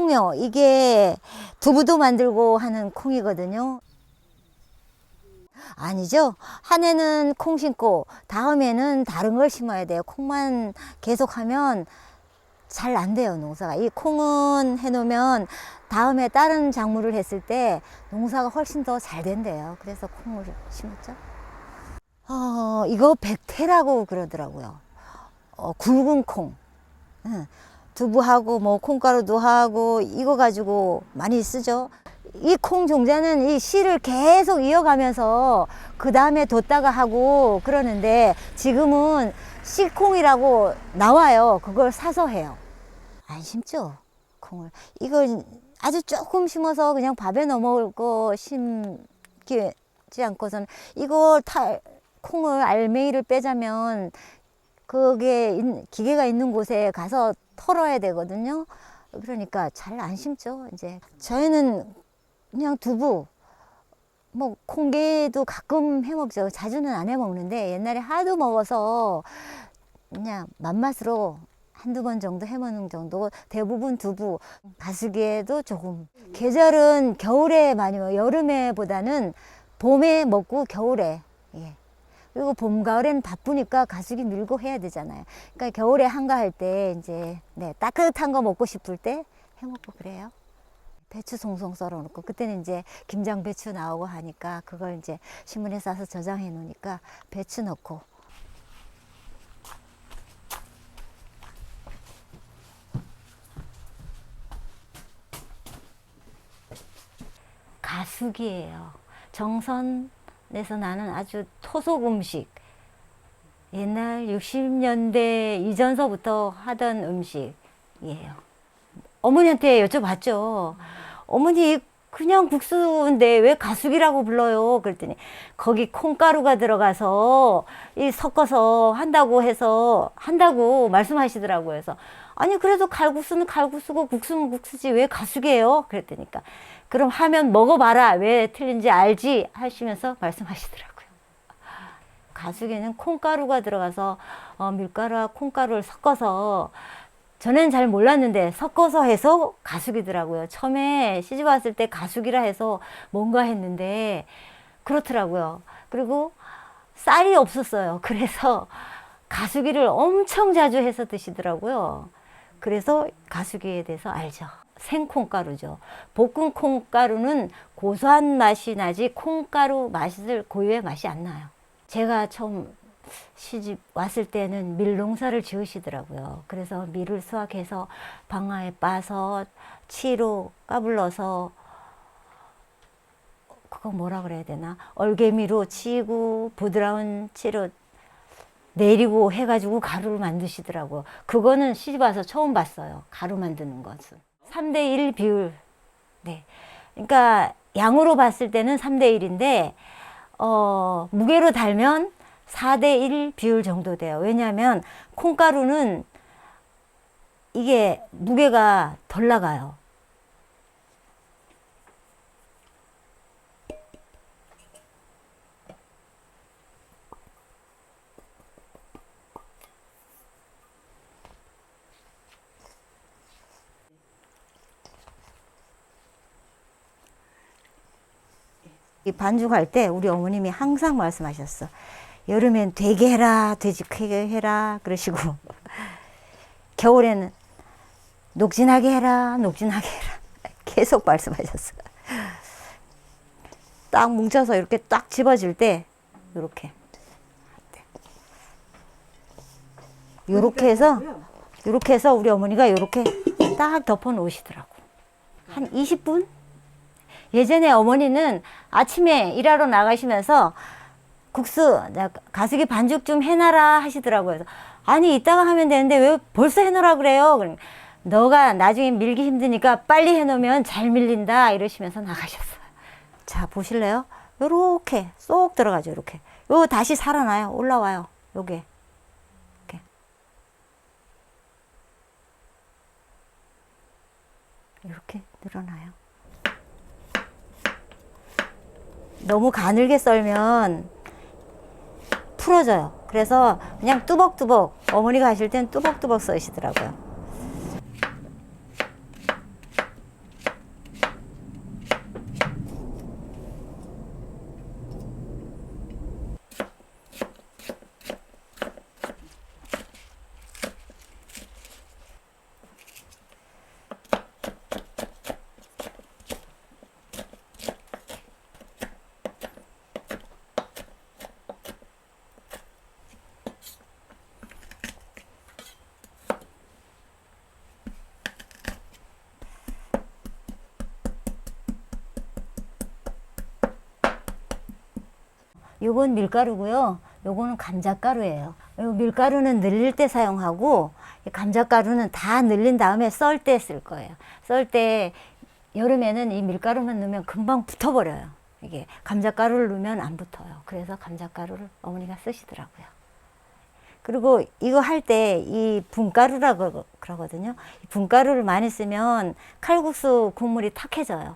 콩이요. 이게 두부도 만들고 하는 콩이거든요. 아니죠. 한 해는 콩 심고 다음에는 다른 걸 심어야 돼요. 콩만 계속하면 잘 안 돼요, 농사가. 이 콩은 해놓으면 다음에 다른 작물을 했을 때 농사가 훨씬 더 잘 된대요. 그래서 콩을 심었죠. 이거 백태라고 그러더라고요. 굵은 콩. 응. 두부하고 뭐 콩가루도 하고 이거 가지고 많이 쓰죠. 이 콩 종자는 이 씨를 계속 이어가면서 그 다음에 뒀다가 하고 그러는데 지금은 씨콩이라고 나와요. 그걸 사서 해요. 안 심죠, 콩을. 이걸 아주 조금 심어서 그냥 밥에 넣어 먹을 거 심지 않고서는 이거 콩을 알맹이를 빼자면 그게 기계가 있는 곳에 가서 털어야 되거든요. 그러니까 잘 안 심죠. 이제 저희는 그냥 두부, 뭐 콩게도 가끔 해 먹죠. 자주는 안 해 먹는데 옛날에 하도 먹어서 그냥 맛맛으로 한두 번 정도 해 먹는 정도. 대부분 두부, 가스기에도 조금. 계절은 겨울에 많이 먹어요. 여름에보다는 봄에 먹고 겨울에. 예. 그리고 봄, 가을에는 바쁘니까 가수기 밀고 해야 되잖아요. 그러니까 겨울에 한가할 때 이제 따뜻한 거 먹고 싶을 때 해 먹고 그래요. 배추 송송 썰어 놓고 그때는 이제 김장 배추 나오고 하니까 그걸 이제 신문에 싸서 저장해 놓으니까 배추 넣고. 가수기예요. 정선에서 나는 아주 토속 음식. 옛날 60년대 이전서부터 하던 음식이에요. 어머니한테 여쭤봤죠. 어머니 그냥 국수인데 왜 가수기라고 불러요? 그랬더니 거기 콩가루가 들어가서 섞어서 한다고 해서 한다고 말씀하시더라고요. 그래서 아니 그래도 칼국수는 칼국수고 국수는 국수지 왜 가수기예요? 그랬더니까 그럼 하면 먹어봐라. 왜 틀린지 알지? 하시면서 말씀하시더라고요. 가수기는 콩가루가 들어가서 밀가루와 콩가루를 섞어서 전에는 잘 몰랐는데 섞어서 해서 가수기더라고요. 처음에 시집 왔을 때 가수기라 해서 뭔가 했는데 그렇더라고요. 그리고 쌀이 없었어요. 그래서 가수기를 엄청 자주 해서 드시더라고요. 그래서 가수기에 대해서 알죠. 생콩가루죠. 볶은 콩가루는 고소한 맛이 나지 콩가루 맛을 고유의 맛이 안 나요. 제가 처음 시집 왔을 때는 밀 농사를 지으시더라고요. 그래서 밀을 수확해서 방아에 빠서 치로 까불러서 그거 뭐라 그래야 되나? 얼개미로 치고 부드러운 치로 내리고 해가지고 가루를 만드시더라고요. 그거는 시집 와서 처음 봤어요. 가루 만드는 것은. 3대1 비율. 네. 그러니까 양으로 봤을 때는 3대1인데 무게로 달면 4대1 비율 정도 돼요. 왜냐하면 콩가루는 이게 무게가 덜 나가요. 이 반죽할 때 우리 어머님이 항상 말씀하셨어. 여름엔 되게 해라, 돼지 크게 해라 그러시고 겨울에는 녹진하게 해라, 녹진하게 해라 계속 말씀하셨어. 딱 뭉쳐서 이렇게 딱 집어질 때 이렇게 이렇게 해서 우리 어머니가 이렇게 딱 덮어 놓으시더라고. 한 20분? 예전에 어머니는 아침에 일하러 나가시면서 국수, 가수기 반죽 좀 해놔라 하시더라고요. 그래서 아니 이따가 하면 되는데 왜 벌써 해놓으라 그래요? 그러니까 너가 나중에 밀기 힘드니까 빨리 해놓으면 잘 밀린다 이러시면서 나가셨어요. 자 보실래요? 요렇게 쏙 들어가죠. 이렇게 요 다시 살아나요. 올라와요. 요게 이렇게 늘어나요. 너무 가늘게 썰면 풀어져요. 그래서 그냥 뚜벅뚜벅 어머니가 하실 땐 뚜벅뚜벅 썰시더라고요. 요건 밀가루고요. 요거는 감자가루예요. 요 밀가루는 늘릴 때 사용하고 이 감자가루는 다 늘린 다음에 썰 때 쓸 거예요. 썰 때 여름에는 이 밀가루만 넣으면 금방 붙어버려요. 이게 감자가루를 넣으면 안 붙어요. 그래서 감자가루를 어머니가 쓰시더라고요. 그리고 이거 할 때 이 분가루라고 그러거든요. 이 분가루를 많이 쓰면 칼국수 국물이 탁해져요.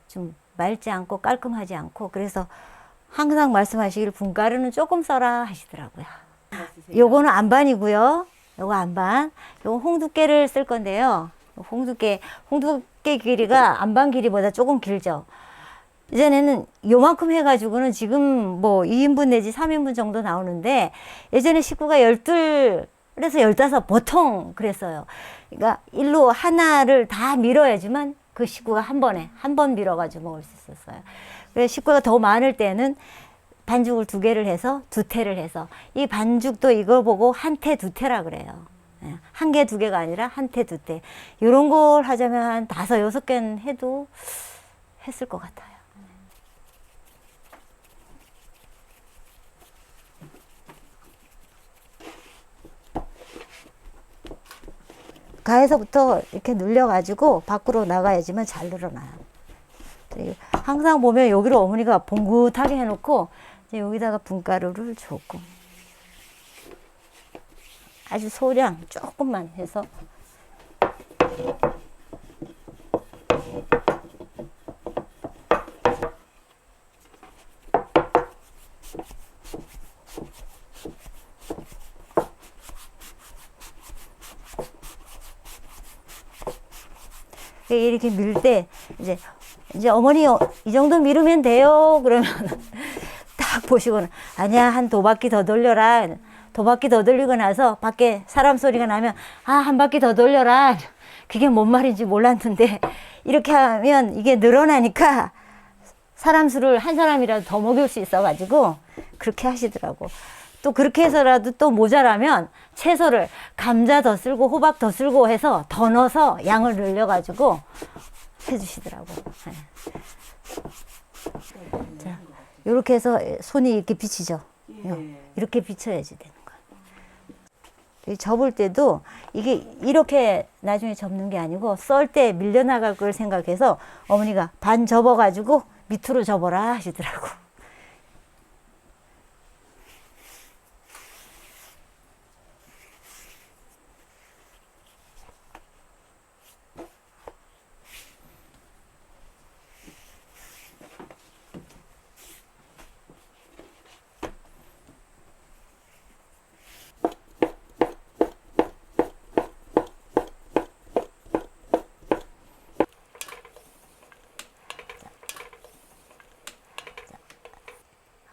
좀 맑지 않고 깔끔하지 않고. 그래서 항상 말씀하시길 분가루는 조금 써라 하시더라고요. 요거는 안반이고요. 요거 안반. 요거 홍두깨를 쓸 건데요. 홍두깨 길이가 안반 길이보다 조금 길죠. 예전에는 요만큼 해가지고는 지금 뭐 2인분 내지 3인분 정도 나오는데 예전에 식구가 12에서 15 보통 그랬어요. 그러니까 일로 하나를 다 밀어야지만 그 식구가 한 번 밀어가지고 먹을 수 있었어요. 그래서 식구가 더 많을 때는 반죽을 2개를 해서 2태를 해서 이 반죽도 이걸 보고 1태 2태라 그래요. 1개 2개가 아니라 1태 2태. 이런 걸 하자면 한 5, 6개는 해도 했을 것 같아요. 가에서부터 이렇게 눌려가지고 밖으로 나가야지만 잘 늘어나요. 항상 보면 여기를 어머니가 봉긋하게 해놓고 이제 여기다가 분가루를 조금 아주 소량 조금만 해서 이렇게 밀 때 이제 어머니 이 정도 밀으면 돼요. 그러면 딱 보시고는 아니야 한 2바퀴 더 돌려라. 2바퀴 더 돌리고 나서 밖에 사람 소리가 나면 아, 한 바퀴 더 돌려라. 그게 뭔 말인지 몰랐는데 이렇게 하면 이게 늘어나니까 사람 수를 한 사람이라도 더 먹일 수 있어가지고 그렇게 하시더라고. 또 그렇게 해서라도 또 모자라면 채소를 감자 더 쓸고 호박 더 쓸고 해서 더 넣어서 양을 늘려가지고 해주시더라고. 네. 자, 이렇게 해서 손이 이렇게 비치죠. 이렇게 비쳐야지 되는 거야. 접을 때도 이게 이렇게 나중에 접는 게 아니고 썰 때 밀려나갈 걸 생각해서 어머니가 반 접어가지고 밑으로 접어라 하시더라고.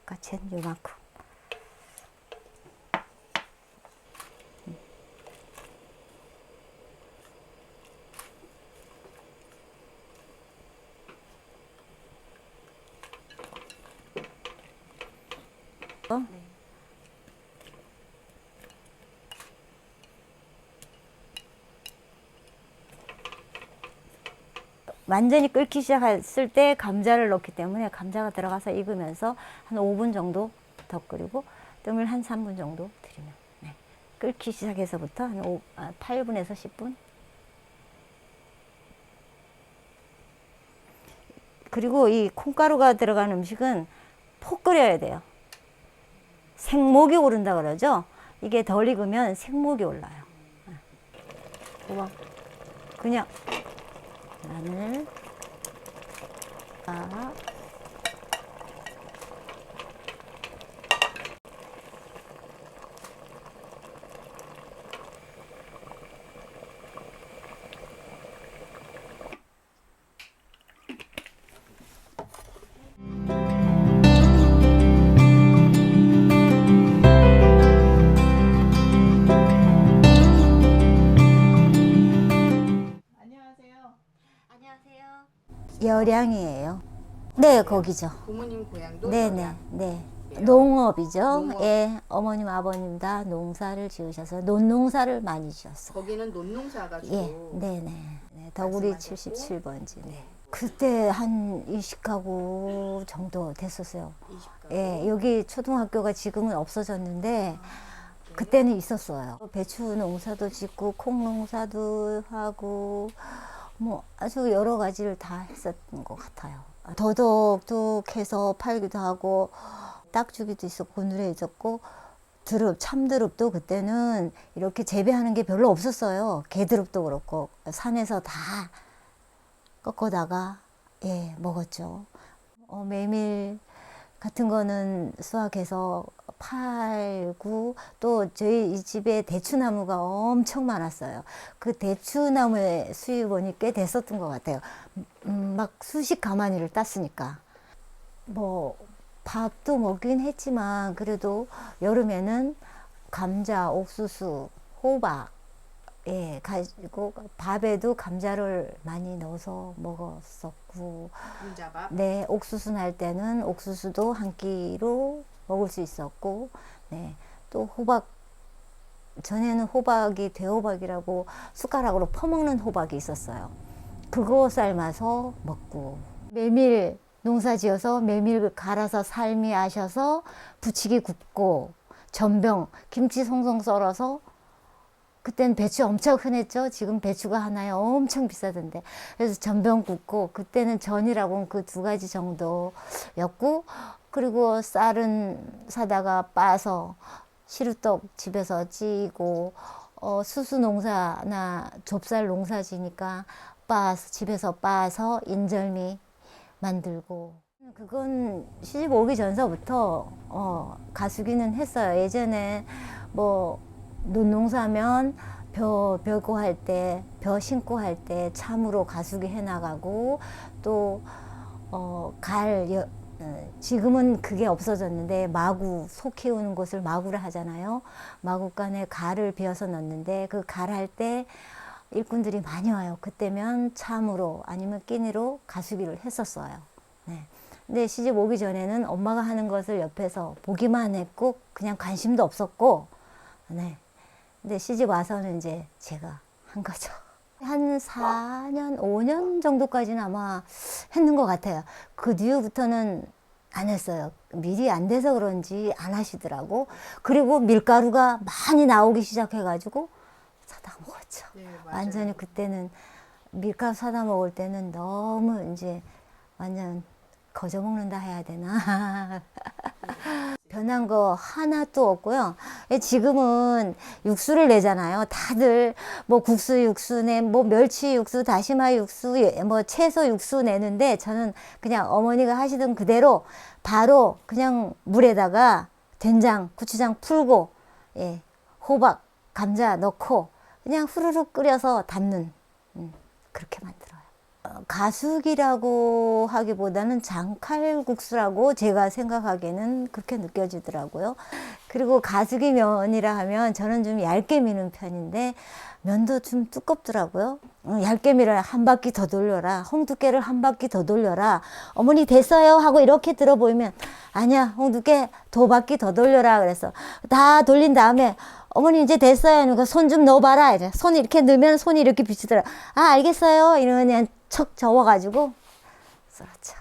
아까 잰 요만큼. 완전히 끓기 시작했을 때 감자를 넣기 때문에 감자가 들어가서 익으면서 한 5분 정도 더 끓이고 뜸을 한 3분 정도 들이면 네. 끓기 시작해서부터 한 8분에서 10분. 그리고 이 콩가루가 들어간 음식은 푹 끓여야 돼요. 생목이 오른다 그러죠. 이게 덜 익으면 생목이 올라요. 그냥 마늘, 파, 여량이에요. 네, 거기죠. 부모님 고향도 네네, 여량. 네. 네. 농업이죠. 농업. 예, 어머님, 아버님 다 농사를 지으셔서 논농사를 많이 지었어요. 거기는 논농사 가지고 예, 네네. 네, 덕우리 말씀하셨고. 77번지. 네. 그때 한 20가구 정도 됐었어요. 20가구. 예, 여기 초등학교가 지금은 없어졌는데 그때는 있었어요. 배추 농사도 짓고 콩 농사도 하고 뭐 아주 여러 가지를 다 했었던 것 같아요. 더덕도 캐서 팔기도 하고 딱주기도 있었고 누에 있었고 드릅, 참드릅도 그때는 이렇게 재배하는 게 별로 없었어요. 개드릅도 그렇고 산에서 다 꺾어다가 예 먹었죠. 메밀 같은 거는 수확해서 팔고 또 저희 이 집에 대추나무가 엄청 많았어요. 그 대추나무의 수입원이 꽤 됐었던 것 같아요. 막 수십 가마니를 땄으니까 뭐 밥도 먹긴 했지만 그래도 여름에는 감자, 옥수수, 호박 예, 가지고 밥에도 감자를 많이 넣어서 먹었었고 감자밥. 네, 옥수수 날 때는 옥수수도 한 끼로 먹을 수 있었고 네, 또 호박 전에는 호박이 대호박이라고 숟가락으로 퍼먹는 호박이 있었어요. 그거 삶아서 먹고 메밀 농사 지어서 메밀 갈아서 삶이 아셔서 부치기 굽고 전병 김치 송송 썰어서 그땐 배추 엄청 흔했죠. 지금 배추가 하나에 엄청 비싸던데. 그래서 전병 굽고 그때는 전이라고는 그 두 가지 정도였고 그리고 쌀은 사다가 빻아서 시루떡 집에서 찌고 수수 농사나 좁쌀 농사 지니까 집에서 빻아서 인절미 만들고 그건 시집 오기 전서부터 가수기는 했어요. 예전에 뭐 논농사면 벼고 할 때, 벼 심고 할 때 참으로 가수기 해나가고 또 지금은 그게 없어졌는데 마구 소 키우는 곳을 마구를 하잖아요. 마구간에 갈을 베어서 넣는데 그 갈 할 때 일꾼들이 많이 와요. 그때면 참으로 아니면 끼니로 가수기를 했었어요. 네. 근데 시집 오기 전에는 엄마가 하는 것을 옆에서 보기만 했고 그냥 관심도 없었고 네. 근데 시집 와서는 이제 제가 한 거죠. 한 4년, 5년 정도까지는 아마 했는 것 같아요. 그 뒤부터는 안 했어요. 밀이 안 돼서 그런지 안 하시더라고. 그리고 밀가루가 많이 나오기 시작해가지고 사다 먹었죠. 네, 맞아요. 완전히 그때는 밀가루 사다 먹을 때는 너무 이제 완전 거저 먹는다 해야 되나. 변한 거 하나도 없고요. 지금은 육수를 내잖아요. 다들 뭐 국수 육수 내, 뭐 멸치 육수, 다시마 육수, 뭐 채소 육수 내는데 저는 그냥 어머니가 하시던 그대로 바로 그냥 물에다가 된장, 고추장 풀고 예, 호박, 감자 넣고 그냥 후루룩 끓여서 담는 그렇게 만들어요. 가숙이라고 하기보다는 장칼국수라고 제가 생각하기에는 그렇게 느껴지더라고요. 그리고 가숙이 면이라 하면 저는 좀 얇게 미는 편인데 면도 좀 두껍더라고요. 얇게 밀어라. 한 바퀴 더 돌려라. 홍두깨를 한 바퀴 더 돌려라. 어머니 됐어요 하고 이렇게 들어 보이면 아니야 홍두깨 두 바퀴 더 돌려라. 그래서 다 돌린 다음에 어머니 이제 됐어요. 그러니까 손 좀 넣어봐라. 이제 손 이렇게 넣으면 손이 이렇게 비치더라. 아 알겠어요. 이러면 그냥 척 저어가지고 썰었죠.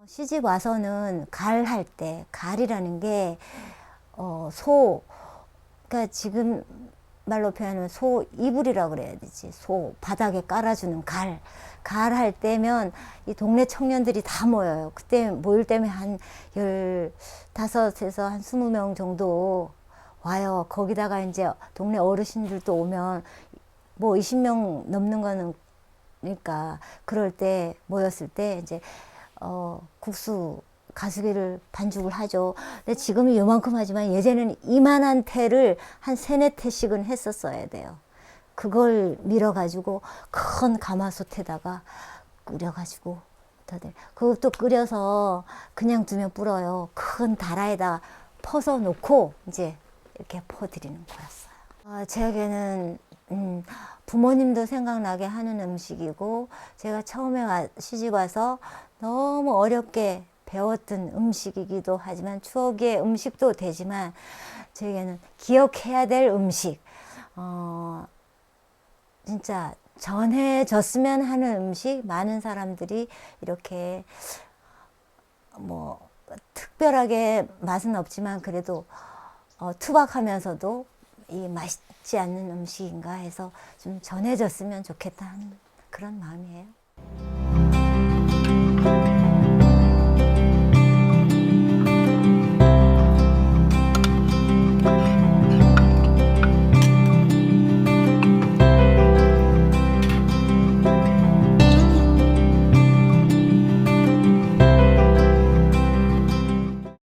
시집 와서는 갈 할 때 갈이라는 게 그러니까 지금 말로 표현하면 소 이불이라고 그래야 되지. 소 바닥에 깔아주는 갈 할 때면 이 동네 청년들이 다 모여요. 그때 모일 때면 한 15에서 한 20명 정도 와요. 거기다가 이제 동네 어르신들도 오면 뭐 20명 넘는 거는 그러니까 그럴 때 모였을 때 이제 국수 가수기를 반죽을 하죠. 근데 지금은 요만큼 하지만 예전에는 이만한 태를 한 3~4태씩은 했었어야 돼요. 그걸 밀어가지고 큰 가마솥에다가 끓여가지고 그것도 끓여서 그냥 두면 불어요. 큰 다라에다 퍼서 놓고 이제 이렇게 퍼드리는 거였어요. 제에게는 부모님도 생각나게 하는 음식이고 제가 처음에 시집 와서 너무 어렵게 배웠던 음식이기도 하지만 추억의 음식도 되지만 저에게는 기억해야 될 음식 진짜 전해졌으면 하는 음식, 많은 사람들이 이렇게 뭐 특별하게 맛은 없지만 그래도 투박하면서도 이 맛있지 않는 음식인가 해서 좀 전해졌으면 좋겠다 하는 그런 마음이에요.